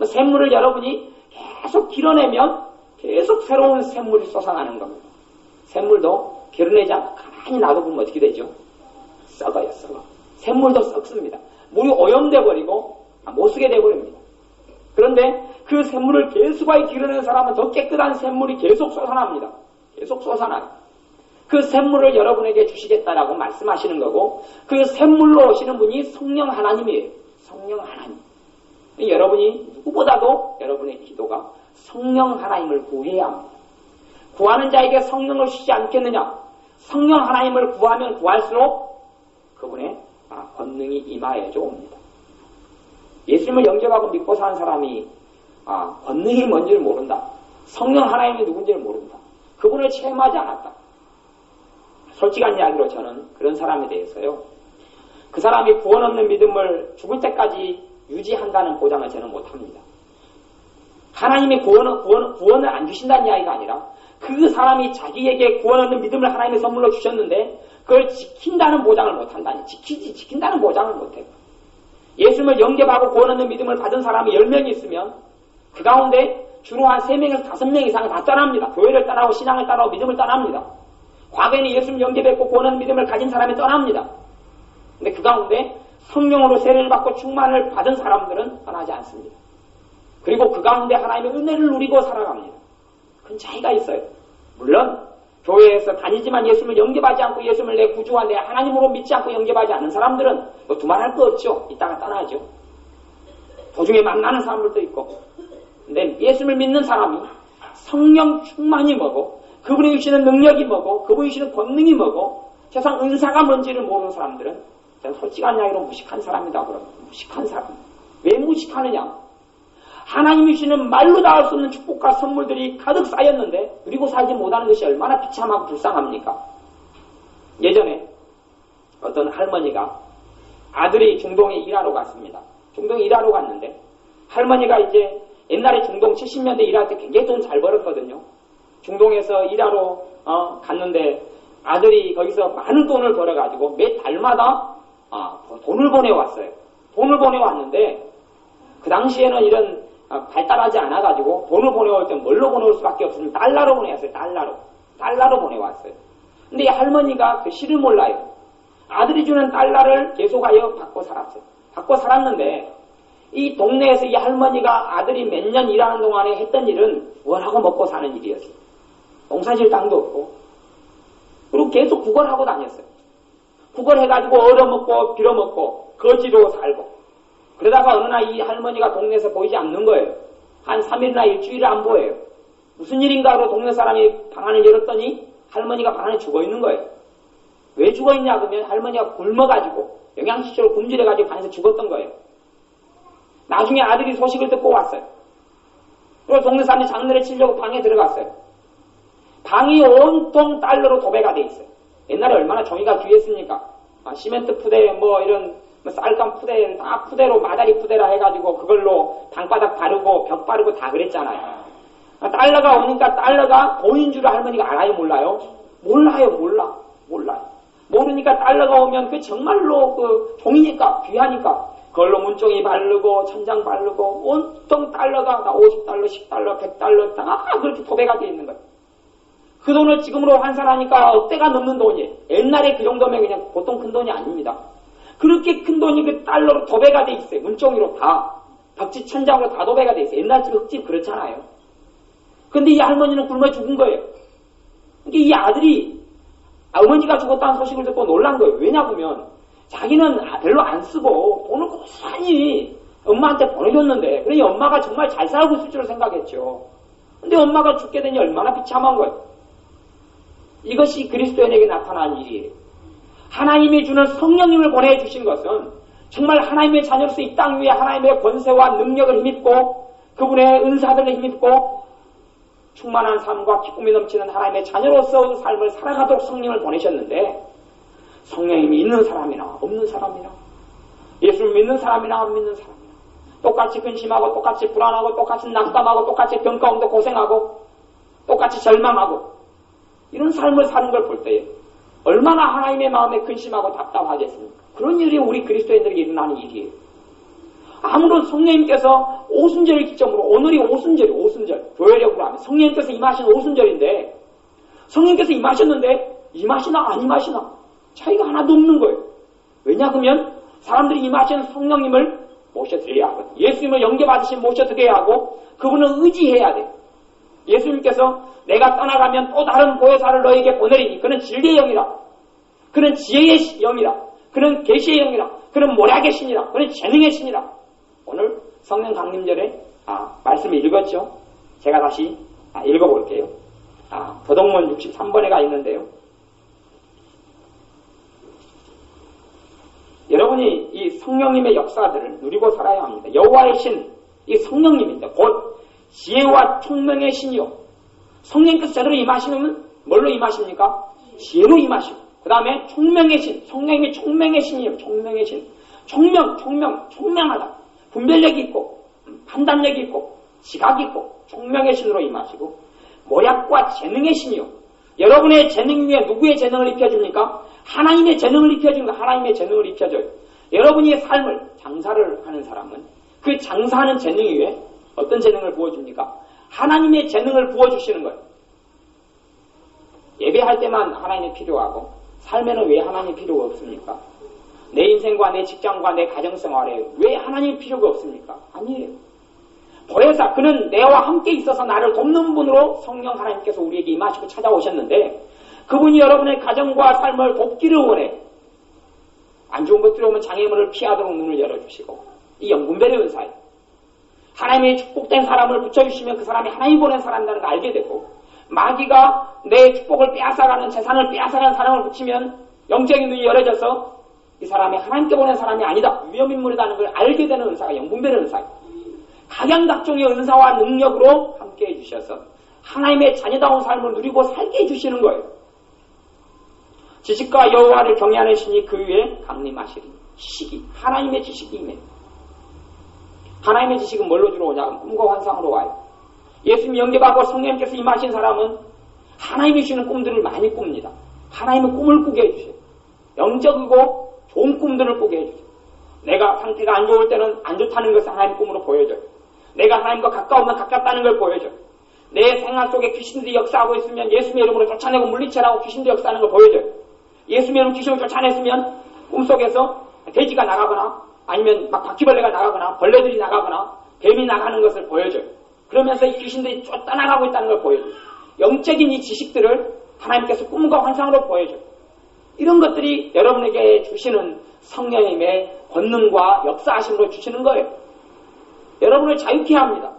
샘물을 여러분이 계속 길어내면 계속 새로운 샘물이 솟아나는 겁니다. 샘물도 길어내지 않고 가만히 놔두면 어떻게 되죠? 썩어요, 썩어. 샘물도 썩습니다. 물이 오염돼 버리고 못 쓰게 돼 버립니다. 그런데 그 샘물을 계속하게 길어내는 사람은 더 깨끗한 샘물이 계속 솟아납니다. 계속 솟아나요. 그 샘물을 여러분에게 주시겠다라고 말씀하시는 거고, 그 샘물로 오시는 분이 성령 하나님이에요. 성령 하나님. 여러분이 누구보다도 여러분의 기도가 성령 하나님을 구해야 합니다. 구하는 자에게 성령을 주시지 않겠느냐? 성령 하나님을 구하면 구할수록 그분의 권능이 임하여져 옵니다. 예수님을 영접하고 믿고 사는 사람이 권능이 뭔지를 모른다. 성령 하나님이 누군지를 모른다. 그분을 체험하지 않았다. 솔직한 이야기로 저는 그런 사람에 대해서요, 그 사람이 구원 없는 믿음을 죽을 때까지 유지한다는 보장을 저는 못합니다. 하나님이 구원을 안 주신다는 이야기가 아니라 그 사람이 자기에게 구원 없는 믿음을 하나님의 선물로 주셨는데 그걸 지킨다는 보장을 못한다니. 지킨다는 보장을 못해요. 예수님을 영접하고 구원 없는 믿음을 받은 사람이 10명이 있으면 그 가운데 주로 한 3명에서 5명 이상은 다 떠납니다. 교회를 떠나고 신앙을 떠나고 믿음을 떠납니다. 과거에는 예수님 영접했고 구원 없는 믿음을 가진 사람이 떠납니다. 근데 그 가운데 성령으로 세례를 받고 충만을 받은 사람들은 떠나지 않습니다. 그리고 그 가운데 하나님의 은혜를 누리고 살아갑니다. 큰 차이가 있어요. 물론 교회에서 다니지만 예수님을 영접하지 않고 예수님을 내 구주와 내 하나님으로 믿지 않고 영접하지 않는 사람들은 뭐 두말할 거 없죠. 이따가 떠나죠. 도중에 만나는 사람들도 있고. 근데 예수님을 믿는 사람이 성령 충만이 뭐고, 그분이 주시는 능력이 뭐고, 그분이 주시는 권능이 뭐고, 세상 은사가 뭔지를 모르는 사람들은 저는 솔직한 이야기로 무식한 사람이다 그럽니다. 무식한 사람. 왜 무식하느냐? 하나님이 주시는 말로 다 할 수 없는 축복과 선물들이 가득 쌓였는데 누리고 살지 못하는 것이 얼마나 비참하고 불쌍합니까? 예전에 어떤 할머니가 아들이 중동에 일하러 갔습니다. 중동에 일하러 갔는데 할머니가 이제 옛날에 중동 70년대 일할 때 굉장히 돈 잘 벌었거든요. 중동에서 일하러 갔는데 아들이 거기서 많은 돈을 벌어가지고 매 달마다 돈을 보내왔어요. 돈을 보내왔는데 그 당시에는 이런 발달하지 않아가지고 돈을 보내올 때 뭘로 보내올 수밖에 없으면 달러로 보내왔어요. 달러로 보내왔어요. 근데 이 할머니가 그 실을 몰라요. 아들이 주는 달러를 계속하여 받고 살았어요. 받고 살았는데 이 동네에서 이 할머니가 아들이 몇 년 일하는 동안에 했던 일은 구걸하고 먹고 사는 일이었어요. 농사질 땅도 없고. 그리고 계속 구걸하고 다녔어요. 구걸해가지고 얻어먹고 빌어먹고 거지로 살고. 그러다가 어느 날 이 할머니가 동네에서 보이지 않는 거예요. 한 3일이나 일주일을 안 보여요. 무슨 일인가 하고 동네 사람이 방 안을 열었더니 할머니가 방 안에 죽어있는 거예요. 왜 죽어있냐 그러면 할머니가 굶어가지고 영양실조로 굶주려가지고 방에서 죽었던 거예요. 나중에 아들이 소식을 듣고 왔어요. 그리고 동네 사람이 장례를 치려고 방에 들어갔어요. 방이 온통 달러로 도배가 돼 있어요. 옛날에 얼마나 종이가 귀했습니까? 시멘트 푸대, 이런 쌀감 푸대, 다 푸대로, 마다리 푸대라 해가지고 그걸로 방바닥 바르고 벽 바르고 다 그랬잖아요. 달러가 오니까 달러가 돈인 줄 할머니가 알아요, 몰라요? 몰라요. 모르니까 달러가 오면 그 정말로 그 종이니까, 귀하니까 그걸로 문종이 바르고 천장 바르고 온통 달러가 다 50달러, 10달러, 100달러 다 그렇게 도배가 돼 있는 거예요. 그 돈을 지금으로 환산하니까 억대가 넘는 돈이에요. 옛날에 그 정도면 그냥 보통 큰 돈이 아닙니다. 그렇게 큰 돈이 그 달러로 도배가 돼 있어요. 문종이로 다. 벽지 천장으로 다 도배가 돼 있어요. 옛날 집 흙집 그렇잖아요. 근데 이 할머니는 굶어 죽은 거예요. 그러니까 이 아들이 어머니가 죽었다는 소식을 듣고 놀란 거예요. 왜냐하면 자기는 별로 안 쓰고 돈을 고스란히 엄마한테 보내줬는데, 그러니 엄마가 정말 잘 살고 있을 줄 생각했죠. 근데 엄마가 죽게 되니 얼마나 비참한 거예요. 이것이 그리스도인에게 나타난 일이에요. 하나님이 주는 성령님을 보내주신 것은 정말 하나님의 자녀로서 이 땅 위에 하나님의 권세와 능력을 힘입고 그분의 은사들을 힘입고 충만한 삶과 기쁨이 넘치는 하나님의 자녀로서 삶을 살아가도록 성령을 보내셨는데, 성령님이 있는 사람이나 없는 사람이나, 예수를 믿는 사람이나 안 믿는 사람이나, 똑같이 근심하고 똑같이 불안하고 똑같이 낙담하고 똑같이 병 가운데 고생하고 똑같이 절망하고 이런 삶을 사는 걸 볼 때에 얼마나 하나님의 마음에 근심하고 답답하겠습니까? 그런 일이 우리 그리스도인들에게 일어나는 일이에요. 아무런 성령님께서 오순절을 기점으로, 오늘이 오순절, 교회력으로 하면 성령님께서 임하신 오순절인데, 성령님께서 임하셨는데 임하시나 안 임하시나 차이가 하나도 없는 거예요. 왜냐하면 사람들이 임하신 성령님을 모셔드려야 하고, 예수님을 영접받으신 모셔드려야 하고, 그분을 의지해야 돼. 예수님께서 내가 떠나가면 또 다른 보혜사를 너에게 보내리니 그는 진리의 영이라, 그는 지혜의 영이라, 그는 계시의 영이라, 그는 모략의 신이라, 그는 재능의 신이라. 오늘 성령 강림절에 말씀을 읽었죠. 제가 다시 읽어볼게요. 도덕문 63번에 가 있는데요. 여러분이 이 성령님의 역사들을 누리고 살아야 합니다. 여호와의 신, 이 성령님입니다. 곧 지혜와 총명의 신이요. 성령께서 제대로 임하시면 뭘로 임하십니까? 지혜로 임하시고, 그 다음에 총명의 신, 성령님이 총명의 신이에요. 총명의 신. 총명하다. 분별력이 있고, 판단력이 있고, 지각이 있고, 총명의 신으로 임하시고, 모략과 재능의 신이요. 여러분의 재능 위에 누구의 재능을 입혀줍니까? 하나님의 재능을 입혀줍니다. 하나님의 재능을 입혀줘요. 여러분의 삶을, 장사를 하는 사람은 그 장사하는 재능 위에 어떤 재능을 부어줍니까? 하나님의 재능을 부어주시는 거예요. 예배할 때만 하나님이 필요하고 삶에는 왜 하나님이 필요가 없습니까? 내 인생과 내 직장과 내 가정생활에 왜 하나님이 필요가 없습니까? 아니에요. 보혜사, 그는 내와 함께 있어서 나를 돕는 분으로 성령 하나님께서 우리에게 임하시고 찾아오셨는데, 그분이 여러분의 가정과 삶을 돕기를 원해. 안 좋은 것들이 오면 장애물을 피하도록 눈을 열어주시고, 이 영분별의 은사예요. 하나님의 축복된 사람을 붙여주시면 그 사람이 하나님 보낸 사람이라는 걸 알게 되고, 마귀가 내 축복을 빼앗아가는, 재산을 빼앗아가는 사람을 붙이면 영적인 눈이 열어져서 이 사람이 하나님께 보낸 사람이 아니다, 위험인물이라는 걸 알게 되는 은사가 영분별의 은사예요. 각양각종의 은사와 능력으로 함께 해주셔서 하나님의 자녀다운 삶을 누리고 살게 해주시는 거예요. 지식과 여호와를 경외하는 신이 그 위에 강림하시리니, 지식이, 하나님의 지식이 임해요. 하나님의 지식은 뭘로 주로 오냐? 꿈과 환상으로 와요. 예수님 영접하고 성령님께서 임하신 사람은 하나님이 주시는 꿈들을 많이 꿉니다. 하나님은 꿈을 꾸게 해주세요. 영적이고 좋은 꿈들을 꾸게 해주세요. 내가 상태가 안 좋을 때는 안 좋다는 것을 하나님 꿈으로 보여줘요. 내가 하나님과 가까우면 가깝다는 걸 보여줘요. 내 생활 속에 귀신들이 역사하고 있으면 예수님의 이름으로 쫓아내고 물리쳐라고 귀신들이 역사하는 걸 보여줘요. 예수님의 이름으로 귀신을 쫓아냈으면 꿈속에서 돼지가 나가거나 아니면 막 바퀴벌레가 나가거나 벌레들이 나가거나 뱀이 나가는 것을 보여줘요. 그러면서 이 귀신들이 쫓아나가고 있다는 걸 보여줘요. 영적인 이 지식들을 하나님께서 꿈과 환상으로 보여줘요. 이런 것들이 여러분에게 주시는 성령님의 권능과 역사하심으로 주시는 거예요. 여러분을 자유케 합니다.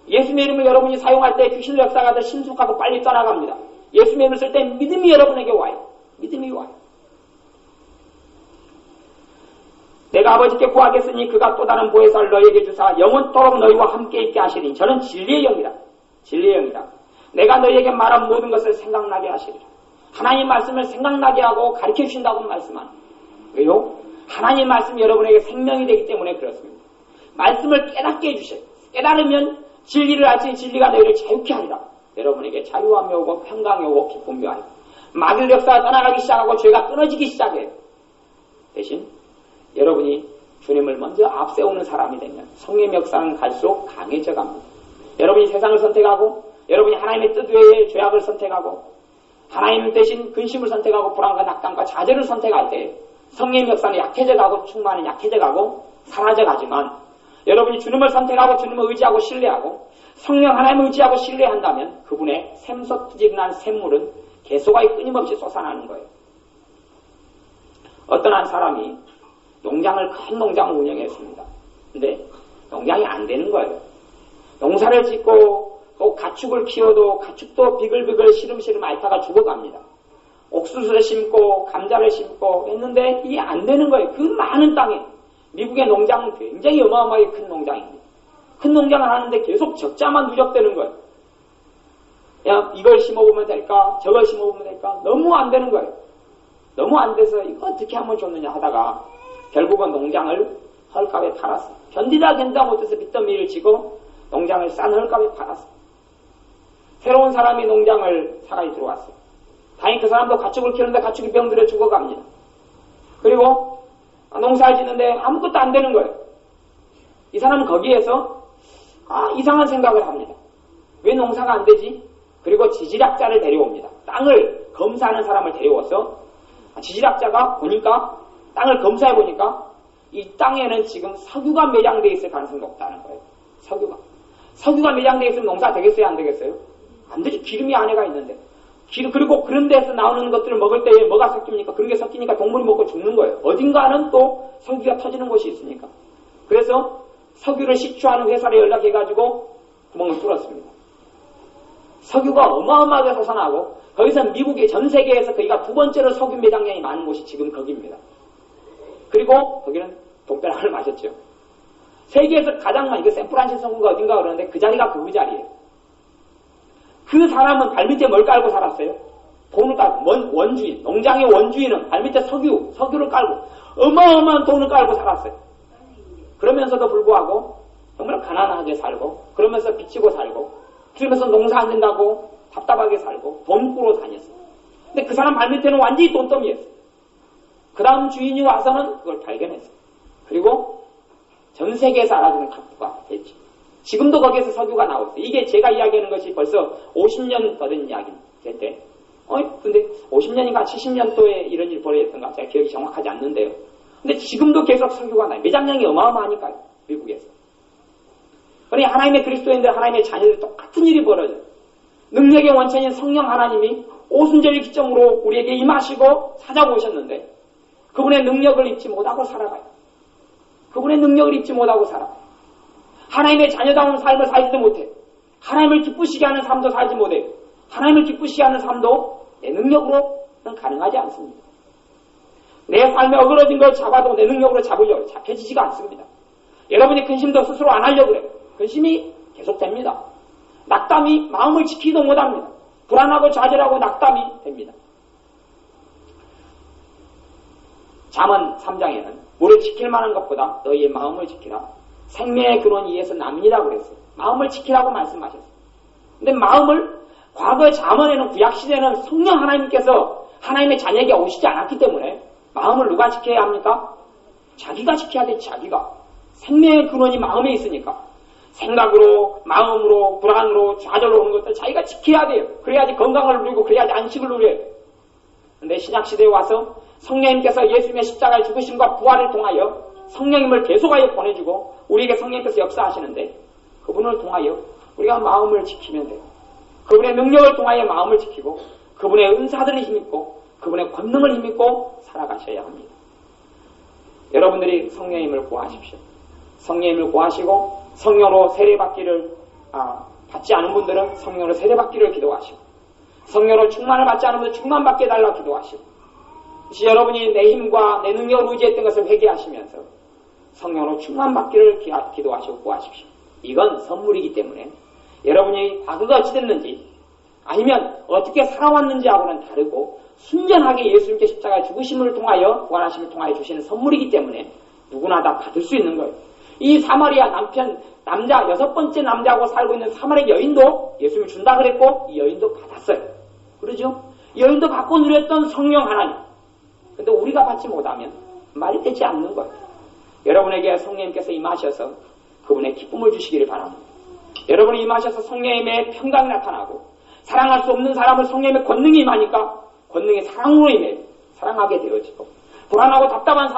예수님의 이름을 여러분이 사용할 때 귀신 역사가 더 신속하고 빨리 떠나갑니다. 예수님의 이름을 쓸 때 믿음이 여러분에게 와요. 믿음이 와요. 내 내가 아버지께 구하겠으니 그가 또 다른 보혜사를 너희에게 주사 영원토록 너희와 함께 있게 하시리니 저는 진리의 영이다. 진리의 영이다. 내가 너희에게 말한 모든 것을 생각나게 하시리라. 하나님 말씀을 생각나게 하고 가르쳐 주신다고 말씀하는 거예요. 왜요? 하나님 말씀이 여러분에게 생명이 되기 때문에 그렇습니다. 말씀을 깨닫게 해주셔요. 깨달으면 진리를 알지 진리가 너희를 자유케 하리라. 여러분에게 자유함이 오고 평강이 오고 기쁨이 와요. 마귀의 역사가 떠나가기 시작하고 죄가 끊어지기 시작해요. 대신 여러분이 주님을 먼저 앞세우는 사람이 되면 성령의 역사는 갈수록 강해져 갑니다. 여러분이 세상을 선택하고 여러분이 하나님의 뜻 외에 죄악을 선택하고 하나님 대신 근심을 선택하고 불안과 낙담과 좌절을 선택할 때 성령의 역사는 약해져 가고 충만은 약해져 가고 사라져 가지만 여러분이 주님을 선택하고 주님을 의지하고 신뢰하고 성령 하나님을 의지하고 신뢰한다면 그분의 샘솟지근한 샘물은 계속하게 끊임없이 솟아나는 거예요. 어떤 한 사람이 큰 농장을 운영했습니다. 근데 농장이 안 되는 거예요. 농사를 짓고 또 가축을 키워도 가축도 비글비글 시름시름 앓다가 죽어갑니다. 옥수수를 심고 감자를 심고 했는데 이게 안 되는 거예요. 그 많은 땅에. 미국의 농장은 굉장히 어마어마하게 큰 농장입니다. 큰 농장을 하는데 계속 적자만 누적되는 거예요. 그냥 이걸 심어보면 될까? 저걸 심어보면 될까? 너무 안 되는 거예요. 너무 안 돼서 이거 어떻게 하면 좋느냐 하다가 결국은 농장을 헐값에 팔았어요. 견디다 못해서 빚더미를 지고 농장을 싼 헐값에 팔았어요. 새로운 사람이 농장을 사가지 들어왔어요. 다행히 그 사람도 가축을 키우는데 가축이 병들어 죽어갑니다. 그리고 농사를 짓는데 아무것도 안 되는 거예요. 이 사람은 거기에서 이상한 생각을 합니다. 왜 농사가 안 되지? 그리고 지질학자를 데려옵니다. 땅을 검사하는 사람을 데려와서 지질학자가 보니까 땅을 검사해 보니까 이 땅에는 지금 석유가 매장되어 있을 가능성이 높다는 거예요. 석유가 매장되어 있으면 농사 되겠어요? 안 되겠어요? 안 되지. 기름이 안에가 있는데. 그리고 그런 데서 나오는 것들을 먹을 때에 뭐가 섞입니까? 그런 게 섞이니까 동물이 먹고 죽는 거예요. 어딘가는 또 석유가 터지는 곳이 있으니까. 그래서 석유를 시추하는 회사에 연락해가지고 구멍을 뚫었습니다. 석유가 어마어마하게 솟아나고 거기서 미국의 전 세계에서 거기가 두 번째로 석유 매장량이 많은 곳이 지금 거기입니다. 그리고 거기는 독배락을 마셨죠. 세계에서 가장 많이, 샌프란시스코가 어딘가 그러는데 그 자리가 그 자리예요. 그 사람은 발밑에 뭘 깔고 살았어요? 돈을 깔고, 원주인, 농장의 원주인은 발밑에 석유를 깔고 어마어마한 돈을 깔고 살았어요. 그러면서도 불구하고 정말 가난하게 살고 그러면서 빚지고 살고 그러면서 농사 안 된다고 답답하게 살고 돈 꾸러 다녔어요. 근데 그 사람 발밑에는 완전히 돈더미였어요. 그 다음 주인이 와서는 그걸 발견했어요. 그리고 전 세계에서 알아주는 갑부가 됐죠. 지금도 거기에서 석유가 나오고 있어요. 이게 제가 이야기하는 것이 벌써 50년 더 된 이야기인데 근데 50년인가 70년도에 이런 일이 벌어졌던가 제가 기억이 정확하지 않는데요. 근데 지금도 계속 석유가 나요. 매장량이 어마어마하니까요. 미국에서. 그러니 하나님의 그리스도인들, 하나님의 자녀들 똑같은 일이 벌어져요. 능력의 원천인 성령 하나님이 오순절을 기점으로 우리에게 임하시고 찾아오셨는데 그분의 능력을 입지 못하고 살아가요. 그분의 능력을 입지 못하고 살아가요. 하나님의 자녀다운 삶을 살지도 못해요. 하나님을 기쁘시게 하는 삶도 살지 못해요. 하나님을 기쁘시게 하는 삶도 내 능력으로는 가능하지 않습니다. 내 삶에 어그러진 걸 잡아도 내 능력으로 잡으려고 잡혀지지가 않습니다. 여러분이 근심도 스스로 안 하려고 그래요. 근심이 계속됩니다. 낙담이 마음을 지키지도 못합니다. 불안하고 좌절하고 낙담이 됩니다. 잠언 3장에는 물을 지킬 만한 것보다 너희의 마음을 지키라. 생명의 근원이 이에서 납니다 그랬어요. 마음을 지키라고 말씀하셨어요. 근데 마음을 과거 잠언에는 구약시대에는 성령 하나님께서 하나님의 자녀에게 오시지 않았기 때문에 마음을 누가 지켜야 합니까? 자기가 지켜야 돼. 자기가. 생명의 근원이 마음에 있으니까 생각으로 마음으로 불안으로 좌절로 오는 것들 자기가 지켜야 돼요. 그래야지 건강을 누리고 그래야지 안식을 누려요. 근데 신약시대에 와서 성령님께서 예수님의 십자가의 죽으심과 부활을 통하여 성령님을 계속하여 보내주고 우리에게 성령님께서 역사하시는데 그분을 통하여 우리가 마음을 지키면 돼요. 그분의 능력을 통하여 마음을 지키고 그분의 은사들을 힘입고 그분의 권능을 힘입고 살아가셔야 합니다. 여러분들이 성령님을 구하십시오. 성령님을 구하시고 성령으로 세례받기를 받지 않은 분들은 성령으로 세례받기를 기도하시고 성령으로 충만을 받지 않은 분들은 충만받게 해달라 기도하시고 여러분이 내 힘과 내 능력을 의지했던 것을 회개하시면서 성령으로 충만받기를 기도하시고 구하십시오. 이건 선물이기 때문에 여러분이 과거가 어찌 됐는지 아니면 어떻게 살아왔는지하고는 다르고 순전하게 예수님께 십자가의 죽으심을 통하여 부활하심을 통하여 주시는 선물이기 때문에 누구나 다 받을 수 있는 거예요. 이 사마리아 남자 6번째 남자하고 살고 있는 사마리아 여인도 예수님이 준다 그랬고 이 여인도 받았어요. 그러죠? 이 여인도 받고 누렸던 성령 하나님. 근데 우리가 받지 못하면 말이 되지 않는 거예요. 여러분에게 성령님께서 임하셔서 그분의 기쁨을 주시기를 바랍니다. 여러분이 임하셔서 성령님의 평강이 나타나고 사랑할 수 없는 사람을 성령님의 권능이 임하니까 권능의 사랑으로 임해 사랑하게 되어지고 불안하고 답답한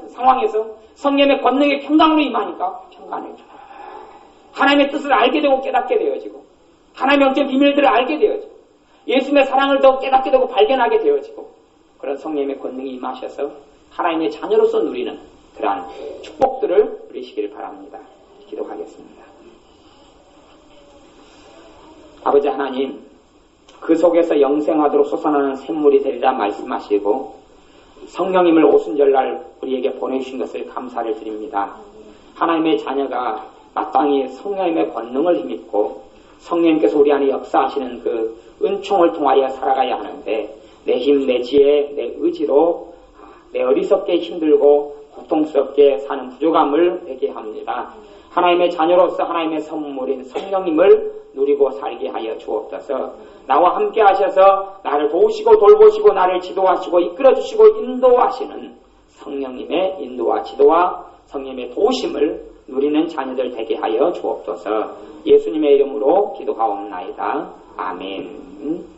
상황에서 성령님의 권능의 평강으로 임하니까 평강해져. 하나님의 뜻을 알게 되고 깨닫게 되어지고 하나님의 영적 비밀들을 알게 되어지고 예수님의 사랑을 더 깨닫게 되고 발견하게 되어지고 그런 성령님의 권능이 임하셔서 하나님의 자녀로서 누리는 그러한 축복들을 누리시기를 바랍니다. 기도하겠습니다. 아버지 하나님, 그 속에서 영생하도록 솟아나는 샘물이 되리라 말씀하시고 성령님을 오순절날 우리에게 보내주신 것을 감사를 드립니다. 하나님의 자녀가 마땅히 성령님의 권능을 힘입고 성령님께서 우리 안에 역사하시는 그 은총을 통하여 살아가야 하는데 내 힘, 내 지혜, 내 의지로 내 어리석게 힘들고 고통스럽게 사는 부족함을 되게 합니다. 하나님의 자녀로서 하나님의 선물인 성령님을 누리고 살게 하여 주옵소서. 나와 함께 하셔서 나를 도우시고 돌보시고 나를 지도하시고 이끌어주시고 인도하시는 성령님의 인도와 지도와 성령님의 도우심을 누리는 자녀들 되게 하여 주옵소서. 예수님의 이름으로 기도하옵나이다. 아멘.